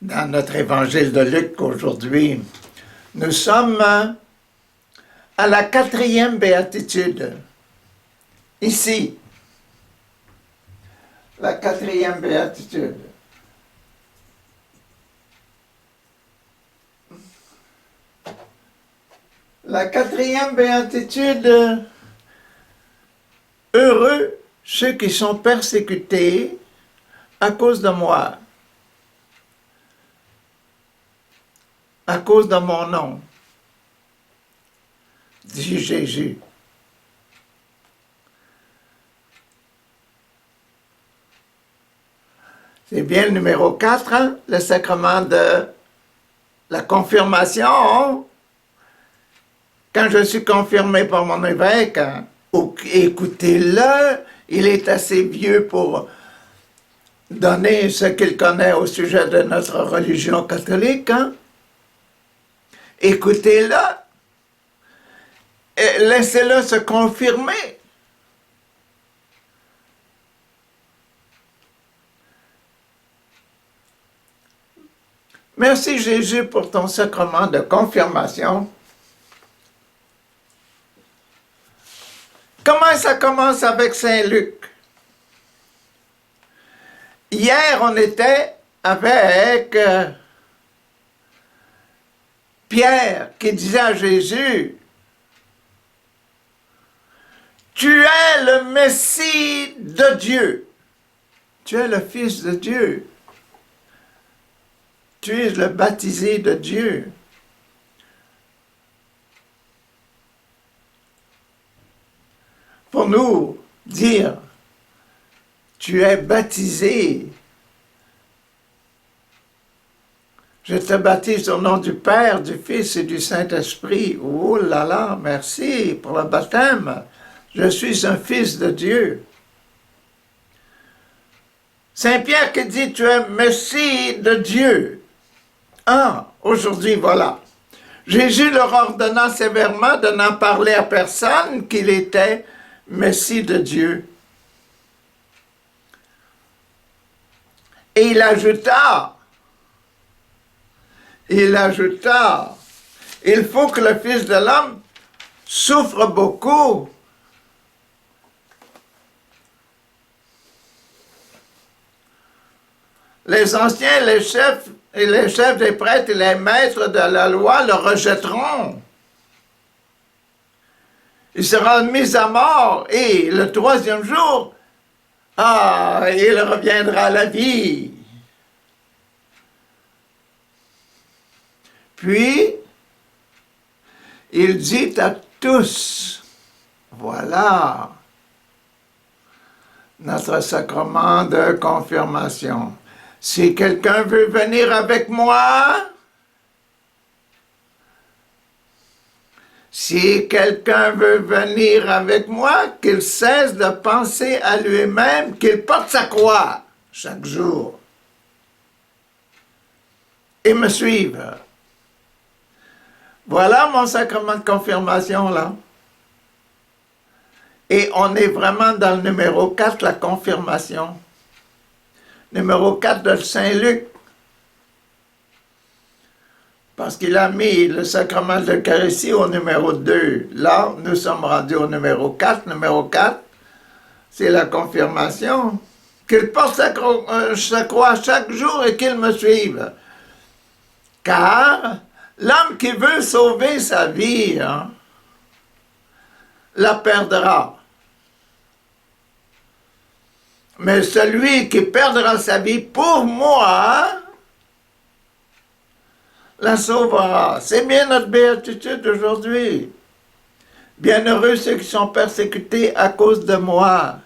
dans notre évangile de Luc aujourd'hui. Nous sommes à la 4e béatitude. Ici, la 4e béatitude. La 4e béatitude, heureux ceux qui sont persécutés à cause de moi, à cause de mon nom, dit Jésus. C'est bien le numéro 4, hein? Le sacrement de la confirmation. Quand je suis confirmé par mon évêque, hein, écoutez-le, il est assez vieux pour donner ce qu'il connaît au sujet de notre religion catholique. Hein? Écoutez-le, et laissez-le se confirmer. Merci Jésus pour ton sacrement de confirmation. Comment ça commence avec Saint Luc? Hier, on était avec Pierre qui disait à Jésus, « Tu es le Messie de Dieu. Tu es le Fils de Dieu. Tu es le baptisé de Dieu. » Pour nous dire, tu es baptisé. Je te baptise au nom du Père, du Fils et du Saint-Esprit. Oh là là, merci pour le baptême. Je suis un fils de Dieu. Saint Pierre qui dit, tu es Messie de Dieu. Ah, aujourd'hui, voilà. Jésus leur ordonna sévèrement de n'en parler à personne qu'il était Messie de Dieu. Et il ajouta, il faut que le Fils de l'homme souffre beaucoup. Les anciens, les chefs des prêtres et les maîtres de la loi le rejetteront. Il sera mis à mort et le 3e jour, il reviendra à la vie. Puis, il dit à tous, voilà notre sacrement de confirmation. Si quelqu'un veut venir avec moi, si quelqu'un veut venir avec moi, qu'il cesse de penser à lui-même, qu'il porte sa croix chaque jour et me suive. Voilà mon sacrement de confirmation là. Et on est vraiment dans le numéro 4, la confirmation. Numéro 4 de Saint Luc. Parce qu'il a mis le sacrement de l'Eucharistie au numéro 2. Là, nous sommes rendus au numéro 4. Numéro 4, c'est la confirmation. Qu'il porte sa croix chaque jour et qu'il me suive. Car l'homme qui veut sauver sa vie, hein, la perdra. Mais celui qui perdra sa vie pour moi, la sauvera. C'est bien notre béatitude aujourd'hui. Bienheureux ceux qui sont persécutés à cause de moi.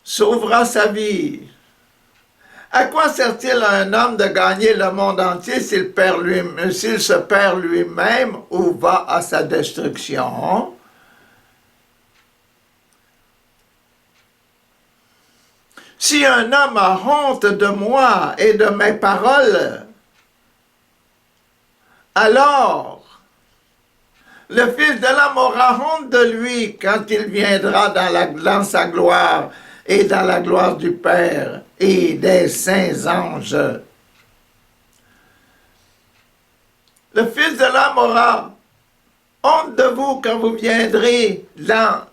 Sauvera sa vie. À quoi sert-il à un homme de gagner le monde entier s'il se perd lui-même ou va à sa destruction? Si un homme a honte de moi et de mes paroles, alors le Fils de l'homme aura honte de lui quand il viendra dans sa gloire et dans la gloire du Père et des saints anges. Le Fils de l'homme aura honte de vous quand vous viendrez dans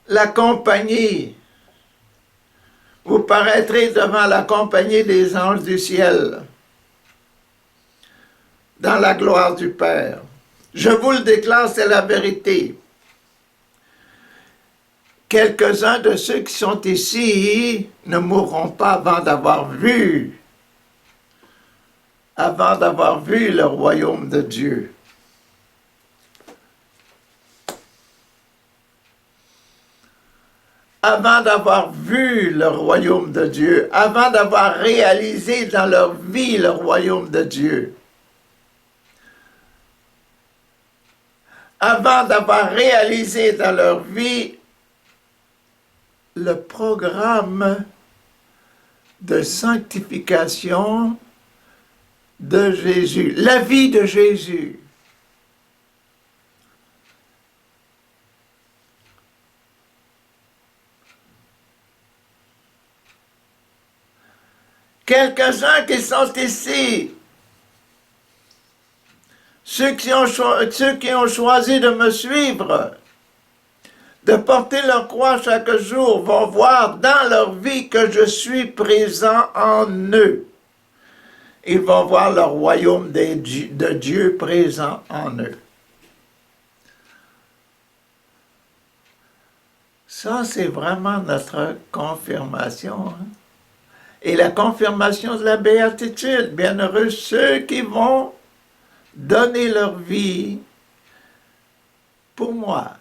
la compagnie. Vous paraîtrez devant la compagnie des anges du ciel, dans la gloire du Père. Je vous le déclare, c'est la vérité. Quelques-uns de ceux qui sont ici ne mourront pas avant d'avoir vu le royaume de Dieu. Avant d'avoir vu le royaume de Dieu, avant d'avoir réalisé dans leur vie le royaume de Dieu, avant d'avoir réalisé dans leur vie le programme de sanctification de Jésus, la vie de Jésus. Quelques-uns qui sont ici, ceux qui ont choisi de me suivre, de porter leur croix chaque jour, vont voir dans leur vie que je suis présent en eux. Ils vont voir le royaume de Dieu présent en eux. Ça, c'est vraiment notre confirmation. Hein? Et la confirmation de la béatitude. Bienheureux ceux qui vont donner leur vie pour moi.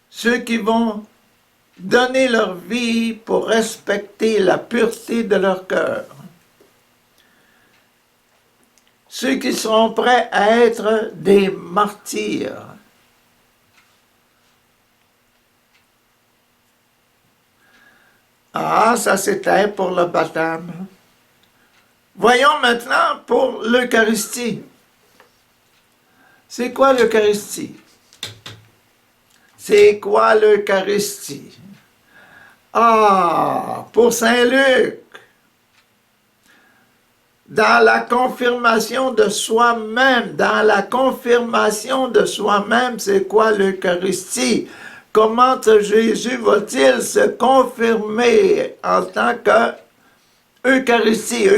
Ceux qui vont donner leur vie pour respecter la pureté de leur cœur. Ceux qui seront prêts à être des martyrs. Ah, ça c'était pour le baptême. Voyons maintenant pour l'Eucharistie. C'est quoi l'Eucharistie? C'est quoi l'Eucharistie? Ah, pour Saint Luc, dans la confirmation de soi-même, c'est quoi l'Eucharistie? Comment Jésus va-t-il se confirmer en tant que Eucharistie?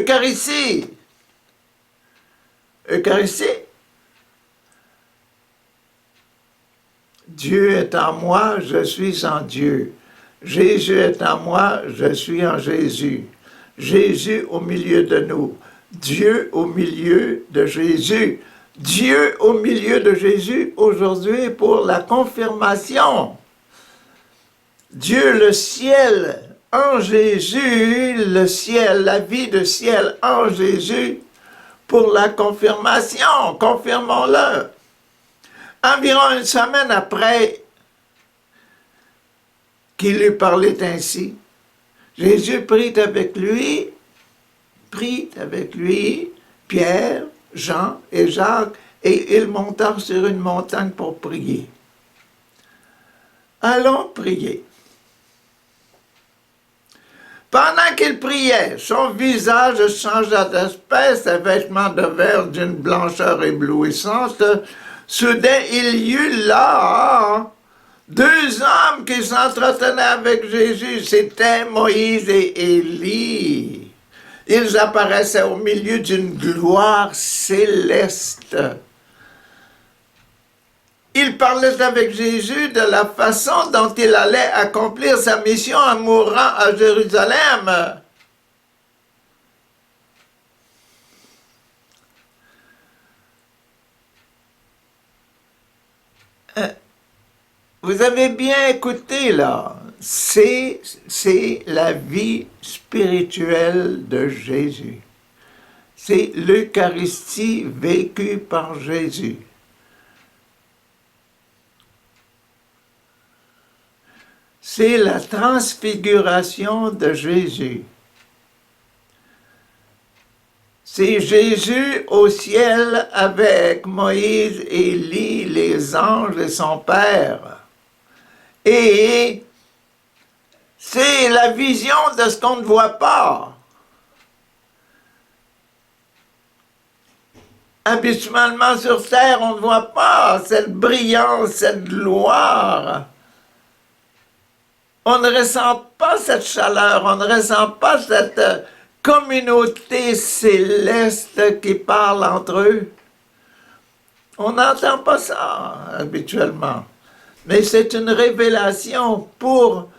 Dieu est en moi, je suis en Dieu. Jésus est en moi, je suis en Jésus. Jésus au milieu de nous. Dieu au milieu de Jésus. Dieu au milieu de Jésus aujourd'hui pour la confirmation. Dieu, le ciel en Jésus, le ciel, la vie de ciel en Jésus pour la confirmation. Confirmons-le. Environ une semaine après qu'il lui parlait ainsi, Jésus prit avec lui Pierre, Jean et Jacques, et ils montèrent sur une montagne pour prier. Allons prier. Pendant qu'il priait, son visage changea d'aspect, ses vêtements devinrent d'une blancheur éblouissante. Soudain, il y eut là deux hommes qui s'entretenaient avec Jésus. C'était Moïse et Élie. Ils apparaissaient au milieu d'une gloire céleste. Ils parlaient avec Jésus de la façon dont il allait accomplir sa mission en mourant à Jérusalem. Vous avez bien écouté là, c'est la vie spirituelle de Jésus. C'est l'Eucharistie vécue par Jésus. C'est la transfiguration de Jésus. C'est Jésus au ciel avec Moïse, Élie, les anges et son Père. Et C'est la vision de ce qu'on ne voit pas. Habituellement sur terre, on ne voit pas cette brillance, cette gloire. On ne ressent pas cette chaleur, on ne ressent pas cette communauté céleste qui parle entre eux. On n'entend pas ça habituellement. Mais c'est une révélation pour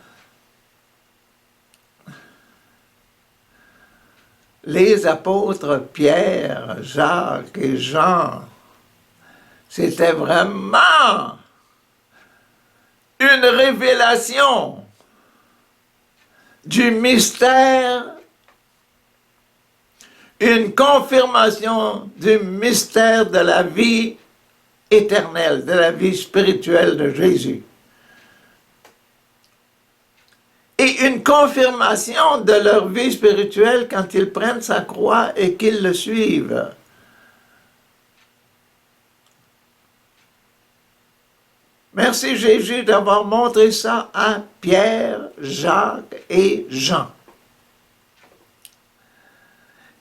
les apôtres Pierre, Jacques et Jean. C'était vraiment une révélation du mystère, une confirmation du mystère de la vie éternelle, de la vie spirituelle de Jésus. Et une confirmation de leur vie spirituelle quand ils prennent sa croix et qu'ils le suivent. Merci Jésus d'avoir montré ça à Pierre, Jacques et Jean.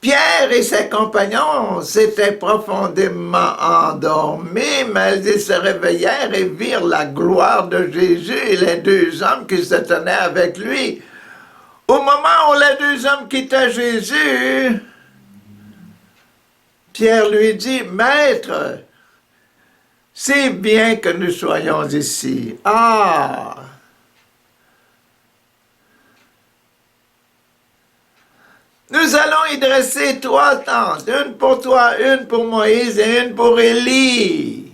Pierre et ses compagnons s'étaient profondément endormis, mais ils se réveillèrent et virent la gloire de Jésus et les deux hommes qui se tenaient avec lui. Au moment où les deux hommes quittaient Jésus, Pierre lui dit, « Maître, c'est bien que nous soyons ici. » Ah! Nous allons y dresser 3 tentes, une pour toi, une pour Moïse et une pour Élie.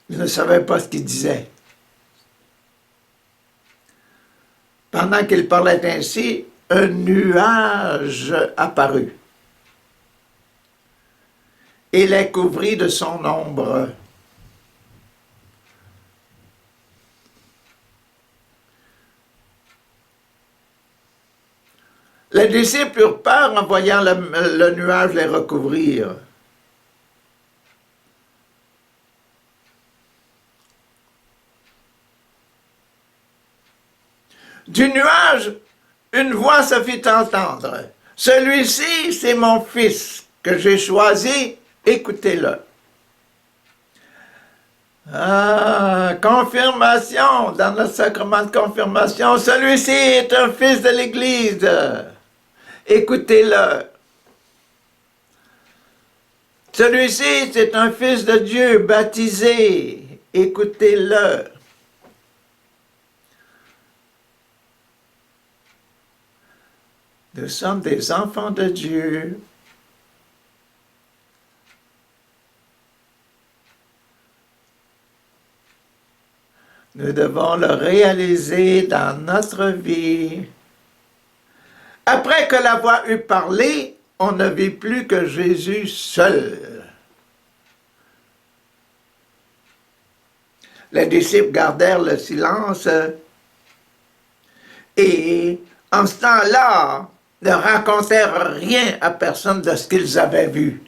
Ils ne savaient pas ce qu'il disait. Pendant qu'il parlait ainsi, un nuage apparut et les couvrit de son ombre. Les disciples eurent peur en voyant le nuage les recouvrir. Du nuage, une voix se fit entendre. « Celui-ci, c'est mon fils que j'ai choisi, écoutez-le. » Ah, confirmation, dans le sacrement de confirmation, celui-ci est un fils de l'Église. Écoutez-le. Celui-ci, c'est un fils de Dieu baptisé. Écoutez-le. Nous sommes des enfants de Dieu. Nous devons le réaliser dans notre vie. Après que la voix eut parlé, on ne vit plus que Jésus seul. Les disciples gardèrent le silence et, en ce temps-là, ne racontèrent rien à personne de ce qu'ils avaient vu.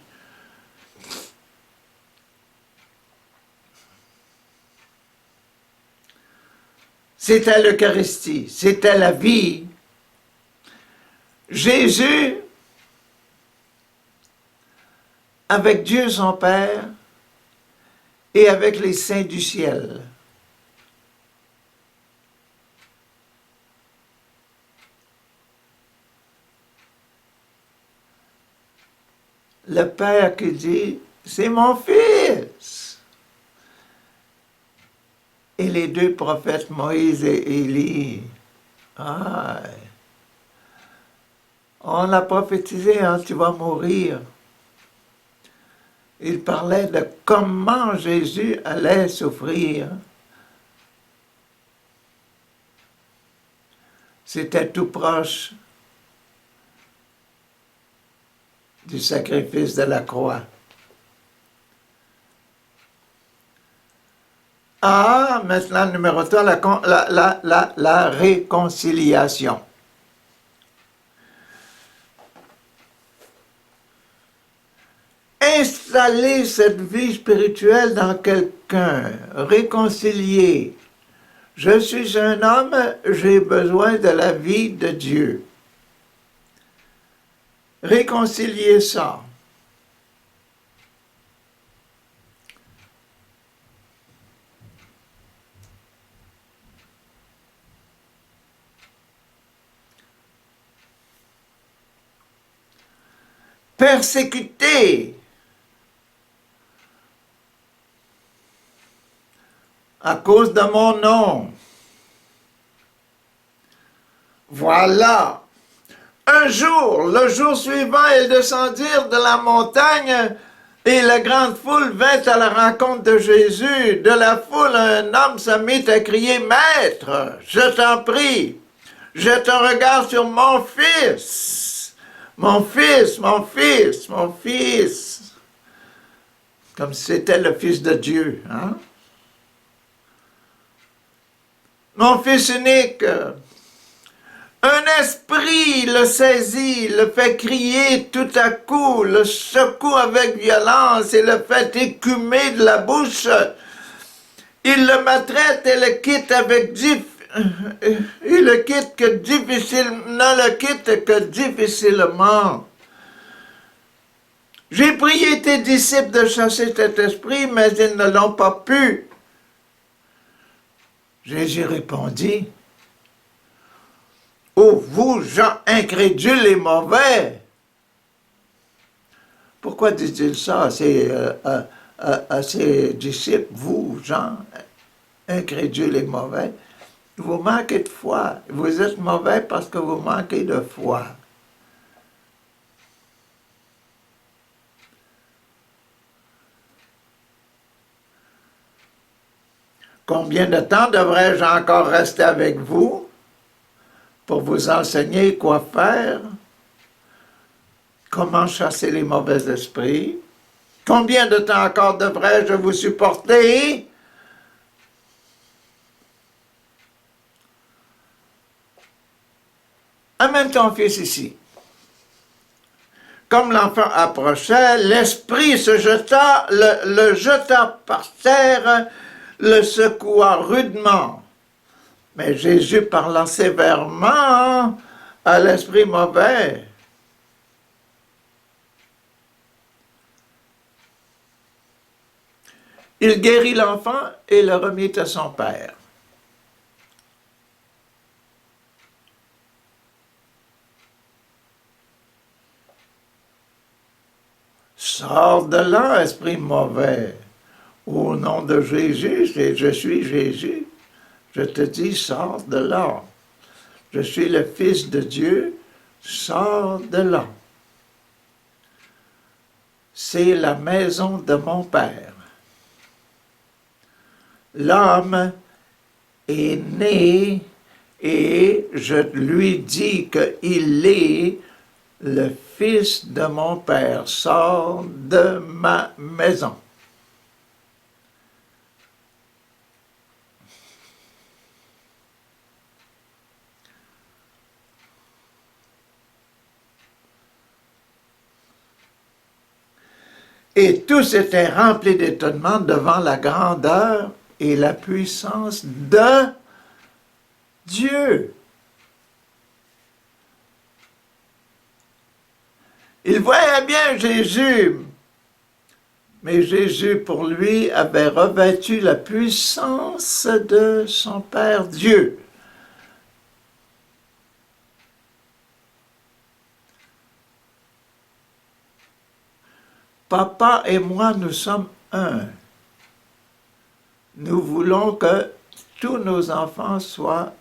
C'était l'Eucharistie, c'était la vie. Jésus, avec Dieu son Père et avec les saints du ciel. Le Père qui dit, c'est mon fils. Et les deux prophètes, Moïse et Élie, on a prophétisé, hein, tu vas mourir. Il parlait de comment Jésus allait souffrir. C'était tout proche du sacrifice de la croix. Ah, maintenant, numéro 3, la réconciliation. installer cette vie spirituelle dans quelqu'un, réconcilier. Je suis un homme, j'ai besoin de la vie de Dieu. Réconcilier ça. Persécuté à cause de mon nom. Voilà. Un jour, le jour suivant, ils descendirent de la montagne et la grande foule vint à la rencontre de Jésus. De la foule, un homme se mit à crier, « Maître, je t'en prie, jette un regard sur mon fils, mon fils, mon fils, mon fils. » Comme si c'était le fils de Dieu, hein? Mon fils unique. Un esprit le saisit, le fait crier tout à coup, le secoue avec violence et le fait écumer de la bouche. Il le maltraite et le quitte avec il le quitte que ne le quitte que difficilement. J'ai prié tes disciples de chasser cet esprit, mais ils ne l'ont pas pu. Jésus répondit, « Ô vous, gens incrédules et mauvais! » Pourquoi dit-il ça à ses disciples, vous, gens incrédules et mauvais? Vous manquez de foi. Vous êtes mauvais parce que vous manquez de foi. Combien de temps devrais-je encore rester avec vous pour vous enseigner quoi faire? Comment chasser les mauvais esprits? Combien de temps encore devrais-je vous supporter? Amène ton fils ici. Comme l'enfant approchait, l'esprit se jeta, le jeta par terre, le secoua rudement. Mais Jésus parla sévèrement à l'esprit mauvais. Il guérit l'enfant et le remit à son père. Sors de là, esprit mauvais. Au nom de Jésus, je suis Jésus. Je te dis, sors de là. Je suis le Fils de Dieu, sors de là. C'est la maison de mon Père. L'homme est né et je lui dis qu'il est le Fils de mon Père. Sors de ma maison. Et tous étaient remplis d'étonnement devant la grandeur et la puissance de Dieu. Ils voyaient bien Jésus, mais Jésus pour lui avait revêtu la puissance de son Père Dieu. Papa et moi, nous sommes un. Nous voulons que tous nos enfants soient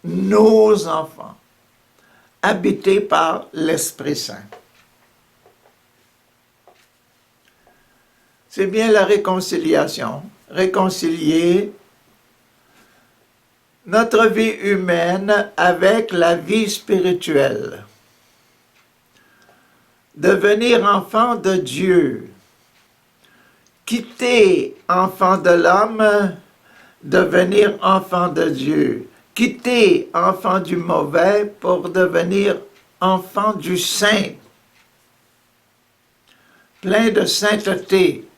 nos enfants, habités par l'Esprit Saint. C'est bien la réconciliation. Réconcilier notre vie humaine avec la vie spirituelle. Devenir enfant de Dieu. Quitter enfant de l'homme, devenir enfant de Dieu. Quitter enfant du mauvais pour devenir enfant du saint. plein de sainteté.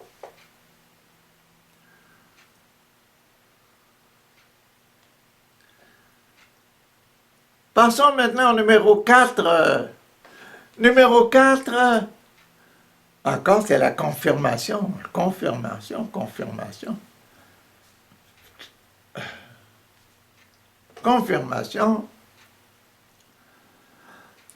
Passons maintenant au numéro 4. Numéro 4, encore c'est la confirmation. Confirmation, confirmation. Confirmation.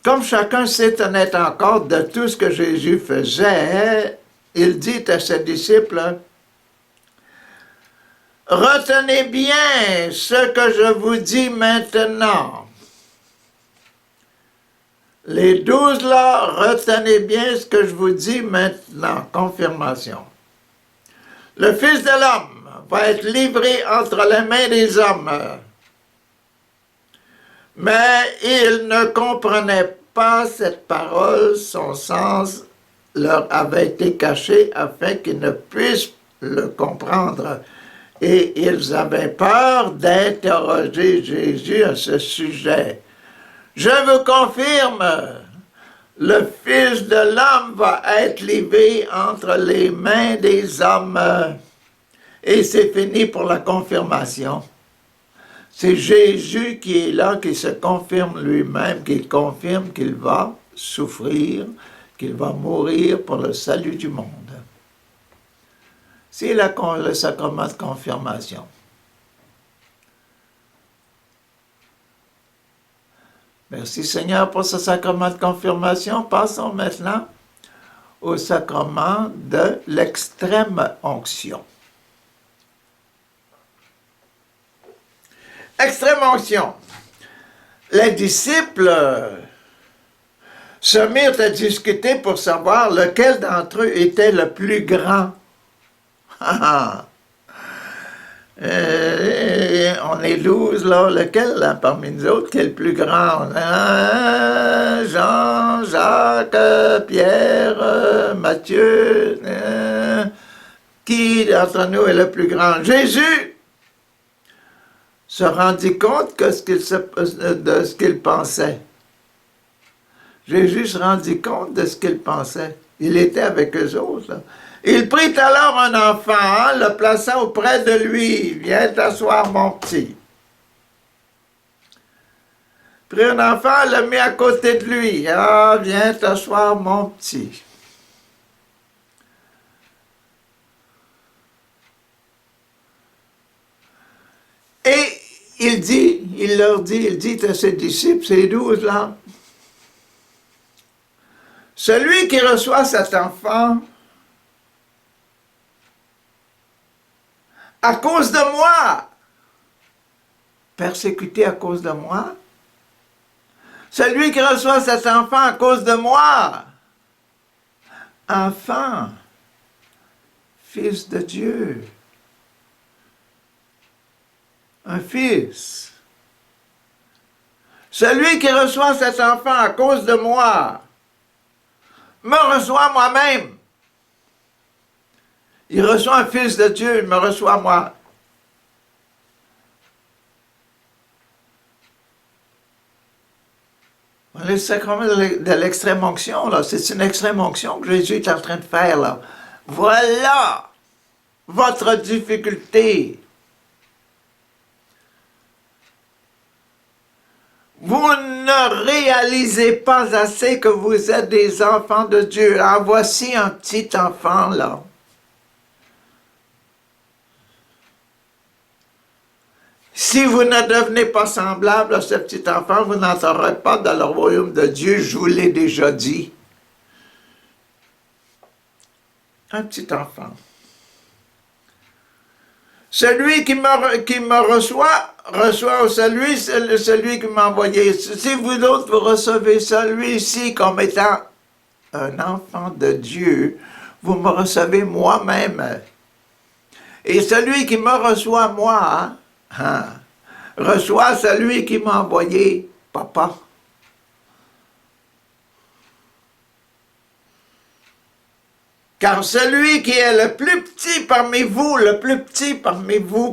Comme chacun s'étonnait encore de tout ce que Jésus faisait, il dit à ses disciples, « Retenez bien ce que je vous dis maintenant. » Les 12 là, retenez bien ce que je vous dis maintenant. Confirmation. Le Fils de l'homme va être livré entre les mains des hommes. Mais ils ne comprenaient pas cette parole, son sens leur avait été caché afin qu'ils ne puissent le comprendre. Et ils avaient peur d'interroger Jésus à ce sujet. Je vous confirme, le Fils de l'homme va être livré entre les mains des hommes. Et c'est fini pour la confirmation. C'est Jésus qui est là, qui se confirme lui-même, qui confirme qu'il va souffrir, qu'il va mourir pour le salut du monde. C'est le sacrement de confirmation. Merci Seigneur pour ce sacrement de confirmation. Passons maintenant au sacrement de l'extrême onction. Extrême onction. Les disciples se mirent à discuter pour savoir lequel d'entre eux était le plus grand. On est 12, là. Lequel, là, parmi nous autres, qui est le plus grand? Jean, Jacques, Pierre, Matthieu. Qui d'entre nous est le plus grand? Jésus se rendit compte de ce qu'il pensait. Jésus se rendit compte de ce qu'il pensait. Il était avec eux autres, là. Il prit alors un enfant, le plaça auprès de lui. « Viens t'asseoir, mon petit. » Prit un enfant, le mit à côté de lui. « Ah, viens t'asseoir, mon petit. » Et il leur dit à ses disciples, ces 12 là, « Celui qui reçoit cet enfant, à cause de moi, persécuté à cause de moi, celui qui reçoit cet enfant à cause de moi, enfant, fils de Dieu, un fils. Celui qui reçoit cet enfant à cause de moi, me reçoit moi-même. Il reçoit un fils de Dieu, il me reçoit moi. Le sacrement de l'extrême onction, là, c'est une extrême onction que Jésus est en train de faire, là. Voilà votre difficulté. Vous ne réalisez pas assez que vous êtes des enfants de Dieu. Ah, voici un petit enfant, là. Si vous ne devenez pas semblable à ce petit enfant, vous n'entrerez pas dans le royaume de Dieu, je vous l'ai déjà dit. Un petit enfant. Celui qui me reçoit celui qui m'a envoyé. Si vous autres, vous recevez celui-ci comme étant un enfant de Dieu, vous me recevez moi-même. Et celui qui me reçoit moi, reçoit celui qui m'a envoyé, papa. Car celui qui est le plus petit parmi vous,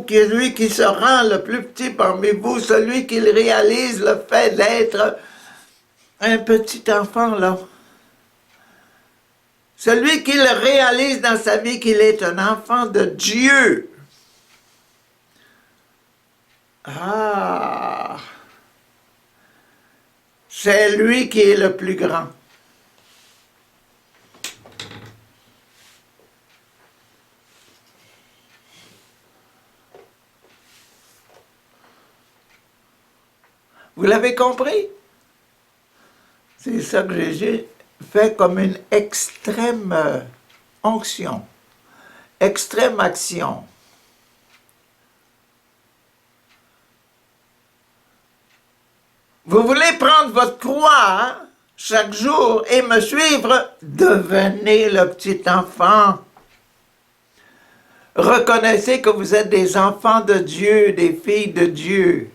qui est lui qui se rend le plus petit parmi vous, celui qui réalise le fait d'être un petit enfant, là, Celui qui le réalise dans sa vie qu'il est un enfant de Dieu. Ah! C'est lui qui est le plus grand. Vous l'avez compris? C'est ça que Jésus fait comme une extrême onction, extrême action. Vous voulez prendre votre croix chaque jour et me suivre? Devenez le petit enfant. Reconnaissez que vous êtes des enfants de Dieu, des filles de Dieu.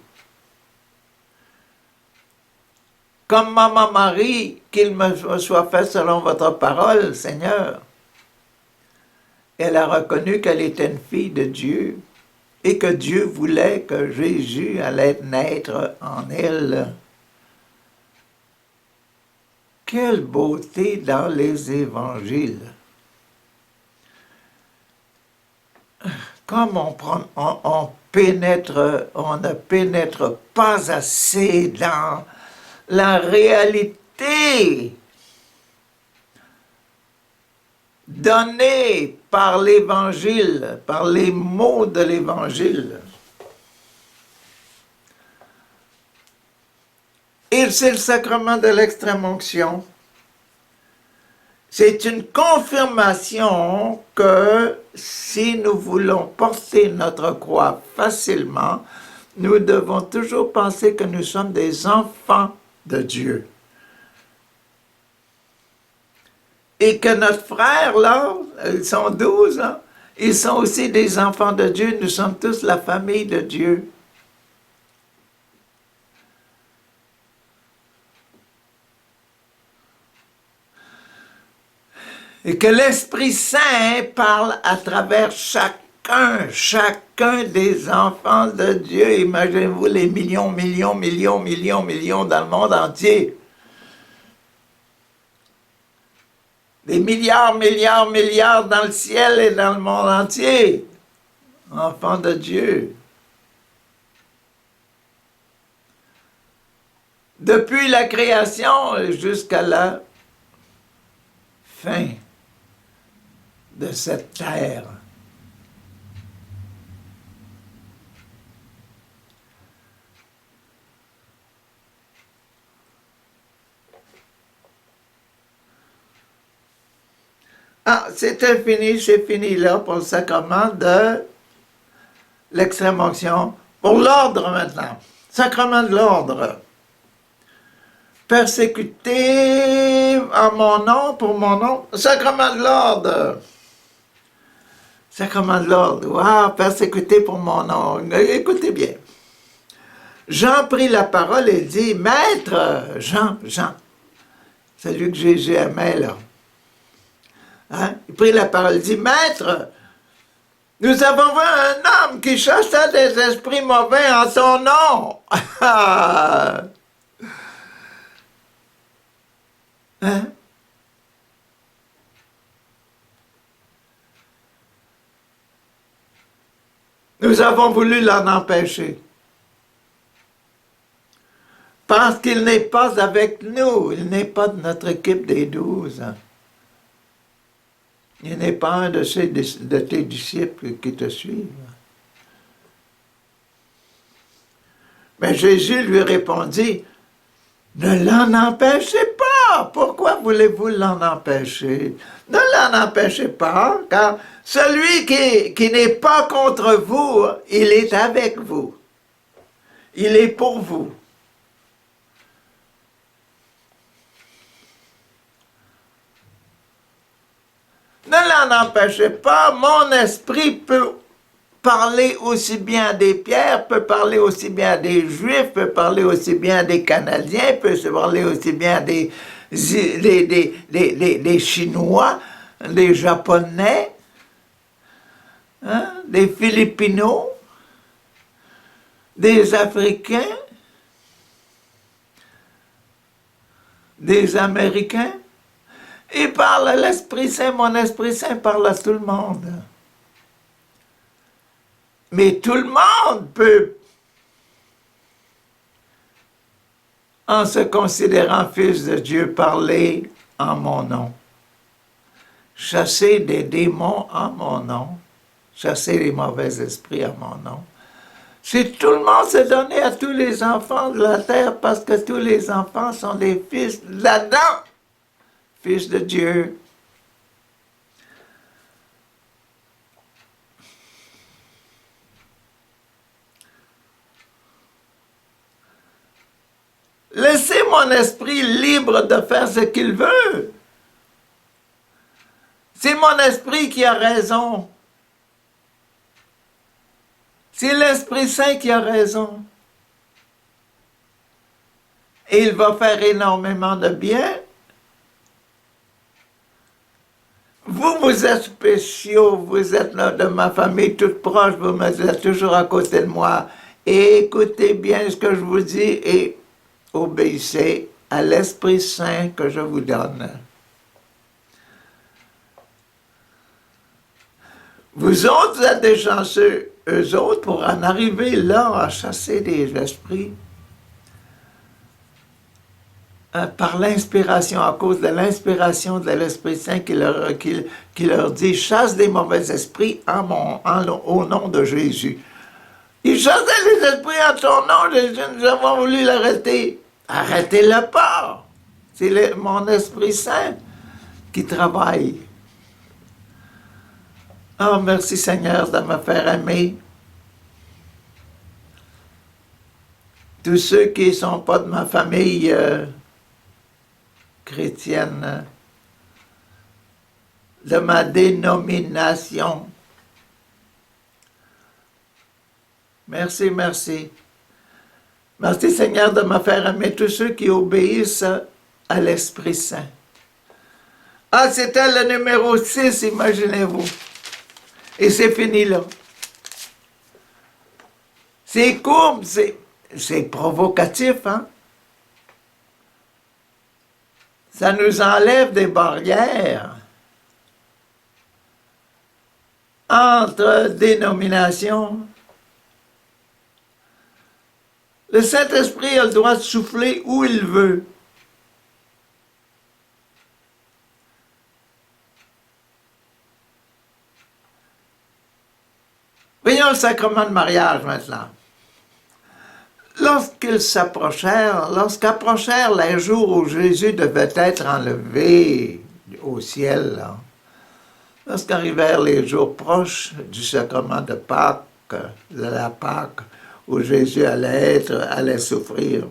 Comme Maman Marie, qu'il me soit fait selon votre parole, Seigneur. Elle a reconnu qu'elle était une fille de Dieu et que Dieu voulait que Jésus allait naître en elle. Quelle beauté dans les évangiles! Comme on ne pénètre pas assez dans la réalité donnée par l'Évangile, par les mots de l'Évangile. Et c'est le sacrement de l'extrême-onction. C'est une confirmation que si nous voulons porter notre croix facilement, nous devons toujours penser que nous sommes des enfants de Dieu. Et que notre frère, là, ils sont 12, hein, ils sont aussi des enfants de Dieu, nous sommes tous la famille de Dieu. Et que l'Esprit Saint parle à travers chacun des enfants de Dieu. Imaginez-vous les millions dans le monde entier. Des milliards dans le ciel et dans le monde entier. Enfants de Dieu. Depuis la création jusqu'à la fin de cette terre. Ah, c'est fini là pour le sacrement de l'extrême-onction. Pour l'ordre maintenant. Sacrement de l'ordre. Persécuté en mon nom, pour mon nom. Sacrement de l'ordre. Sacrement de l'ordre. Wow, persécuté pour mon nom. Écoutez bien. Jean prit la parole et dit, Maître, Jean, celui que Jésus aimait là. Hein? Il prit la parole et dit, Maître, nous avons vu un homme qui chassa des esprits mauvais en son nom. Hein? Nous avons voulu l'en empêcher. Parce qu'il n'est pas avec nous, il n'est pas de notre équipe des 12. Il n'est pas un de tes disciples qui te suivent. Mais Jésus lui répondit, ne l'en empêchez pas. Pourquoi voulez-vous l'en empêcher? Ne l'en empêchez pas, car celui qui n'est pas contre vous, il est avec vous. Il est pour vous. Ne l'en empêchez pas, mon esprit peut parler aussi bien à des Pierres, peut parler aussi bien à des Juifs, peut parler aussi bien à des Canadiens, peut se parler aussi bien à des Chinois, des Japonais, hein, des Philippinos, des Africains, des Américains. Il parle à l'Esprit Saint, mon Esprit Saint parle à tout le monde. Mais tout le monde peut, en se considérant fils de Dieu, parler en mon nom. Chasser des démons en mon nom. Chasser les mauvais esprits en mon nom. Si tout le monde s'est donné à tous les enfants de la terre, parce que tous les enfants sont des fils d'Adam, fils de Dieu. Laissez mon esprit libre de faire ce qu'il veut. C'est mon esprit qui a raison. C'est l'Esprit Saint qui a raison. Et il va faire énormément de bien. Vous, vous êtes spéciaux, vous êtes là de ma famille toute proche, vous êtes toujours à côté de moi. Et écoutez bien ce que je vous dis et obéissez à l'Esprit Saint que je vous donne. Vous autres, vous êtes des chanceux, eux autres, pour en arriver là à chasser des esprits. Par l'inspiration, à cause de l'inspiration de l'Esprit Saint qui leur dit « Chasse des mauvais esprits au nom de Jésus. » Il chassait les esprits en ton nom, Jésus, nous avons voulu l'arrêter. Arrêtez-le pas. C'est mon Esprit Saint qui travaille. Oh, merci Seigneur de me faire aimer. Tous ceux qui ne sont pas de ma famille chrétienne, de ma dénomination. Merci, merci. Merci Seigneur de me faire aimer tous ceux qui obéissent à l'Esprit Saint. Ah, c'était le numéro 6, imaginez-vous. Et c'est fini là. C'est courbe, c'est provocatif, hein? Ça nous enlève des barrières entre dénominations. Le Saint-Esprit a le droit de souffler où il veut. Voyons le sacrement de mariage maintenant. Lorsqu'approchèrent les jours où Jésus devait être enlevé au ciel, lorsqu'arrivèrent les jours proches du sacrement de Pâques, de la Pâque, où Jésus allait souffrir,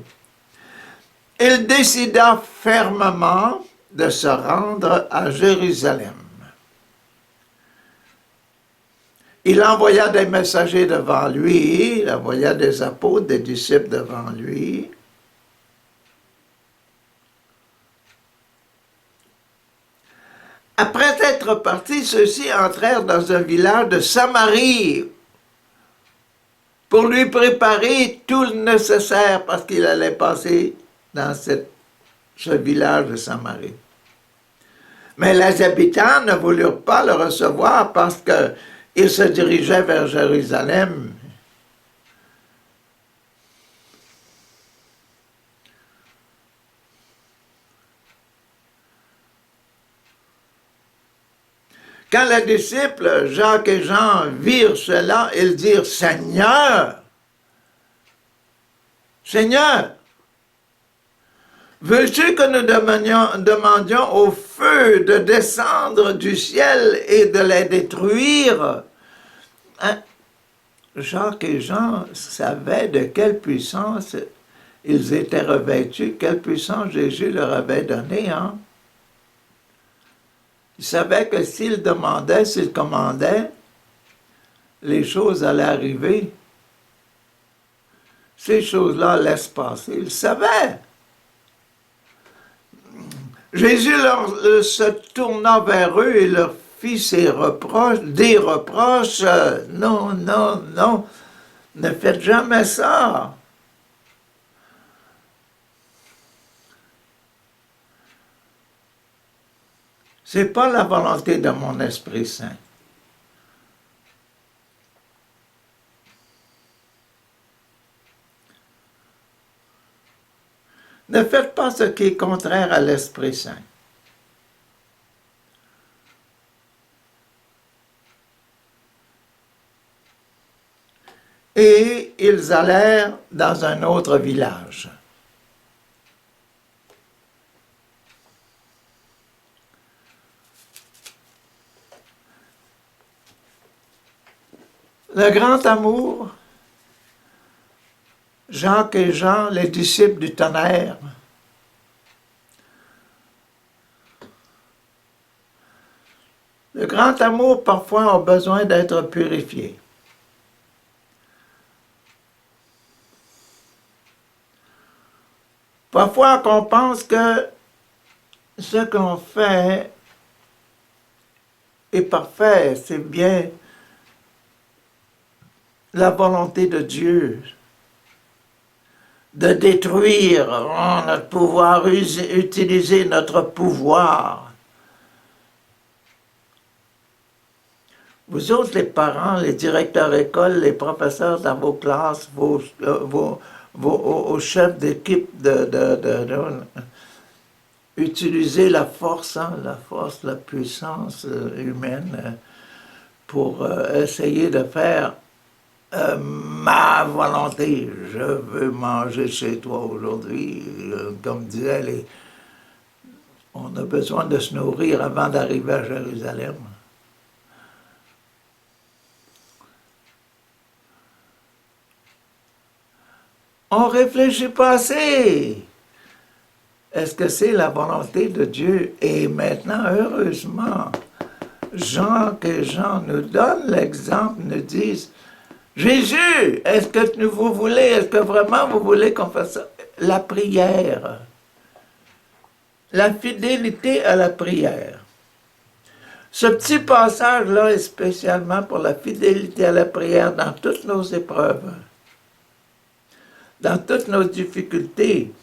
il décida fermement de se rendre à Jérusalem. Il envoya des messagers devant lui, il envoya des apôtres, des disciples devant lui. Après être partis, ceux-ci entrèrent dans un village de Samarie pour lui préparer tout le nécessaire parce qu'il allait passer dans ce village de Samarie. Mais les habitants ne voulurent pas le recevoir parce que il se dirigeait vers Jérusalem. Quand les disciples, Jacques et Jean, virent cela, ils dirent « Seigneur, Seigneur, veux-tu que nous demandions au feu de descendre du ciel et de les détruire? » Hein? Jacques et Jean savaient de quelle puissance ils étaient revêtus, quelle puissance Jésus leur avait donnée. Hein? Ils savaient que s'ils demandaient, s'ils commandaient, les choses allaient arriver. Ces choses-là laissent passer. Ils savaient. Jésus se tourna vers eux et leur fit des reproches. Non, non, non, ne faites jamais ça. C'est pas la volonté de mon Esprit Saint. Ne faites pas ce qui est contraire à l'Esprit Saint. Et ils allèrent dans un autre village. Le grand amour, Jacques et Jean, les disciples du tonnerre, le grand amour parfois a besoin d'être purifié. Parfois qu'on pense que ce qu'on fait est parfait, c'est bien la volonté de Dieu de détruire notre pouvoir, utiliser notre pouvoir. Vous autres, les parents, les directeurs d'école, les professeurs dans vos classes, vos chefs d'équipe utilisez la force, la puissance humaine pour essayer de faire ma volonté. Je veux manger chez toi aujourd'hui. Comme disaient on a besoin de se nourrir avant d'arriver à Jérusalem. On réfléchit pas assez. Est-ce que c'est la volonté de Dieu? Et maintenant, heureusement, Jean nous donne l'exemple, nous disent, Jésus, est-ce que vous voulez, est-ce que vraiment vous voulez qu'on fasse ça? La prière. La fidélité à la prière. Ce petit passage-là est spécialement pour la fidélité à la prière dans toutes nos épreuves, dans toutes nos difficultés.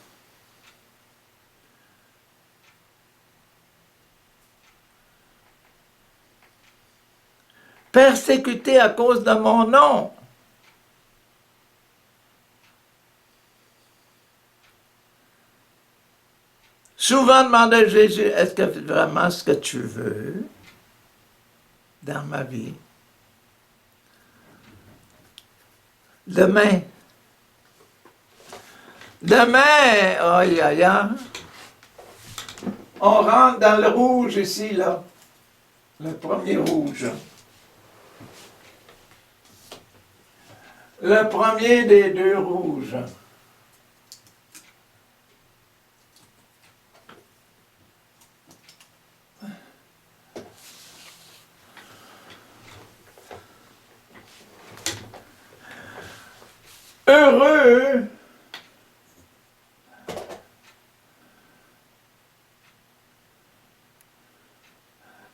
Persécuté à cause de mon nom. Souvent demander à Jésus, est-ce que vraiment ce que tu veux dans ma vie? Demain, aïe, aïe, aïe, on rentre dans le rouge ici, là, le premier rouge. Le premier des deux rouges. Heureux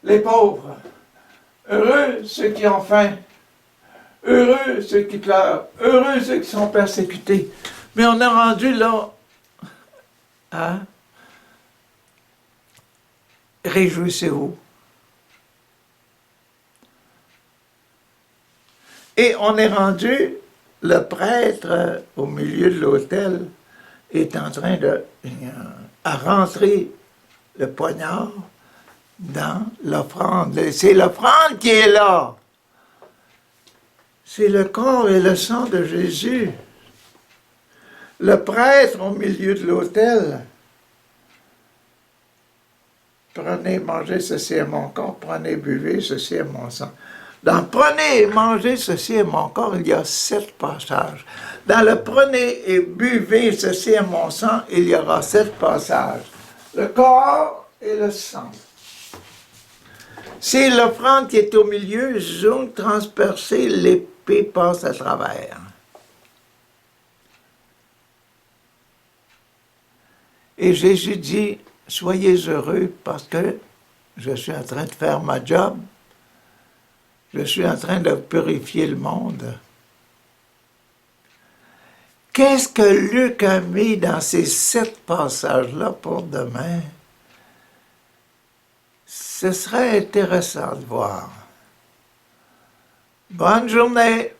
les pauvres, heureux ceux qui ont faim, heureux ceux qui pleurent, heureux ceux qui sont persécutés. Mais on est rendu là à réjouissez-vous. Et on est rendu, le prêtre au milieu de l'autel est en train de à rentrer le poignard dans l'offrande. C'est l'offrande qui est là. C'est le corps et le sang de Jésus. Le prêtre au milieu de l'autel. Prenez, mangez, ceci est mon corps. Prenez, buvez, ceci est mon sang. Dans prenez et mangez, ceci est mon corps, il y a 7 passages. Dans le prenez et buvez, ceci est mon sang, il y aura 7 passages. Le corps et le sang. C'est l'offrande qui est au milieu, zoom transpercé, l'épée passe à travers. Et Jésus dit, soyez heureux parce que je suis en train de faire ma job. Je suis en train de purifier le monde. Qu'est-ce que Luc a mis dans ces 7 passages-là pour demain? Ce serait intéressant de voir. Bonne journée.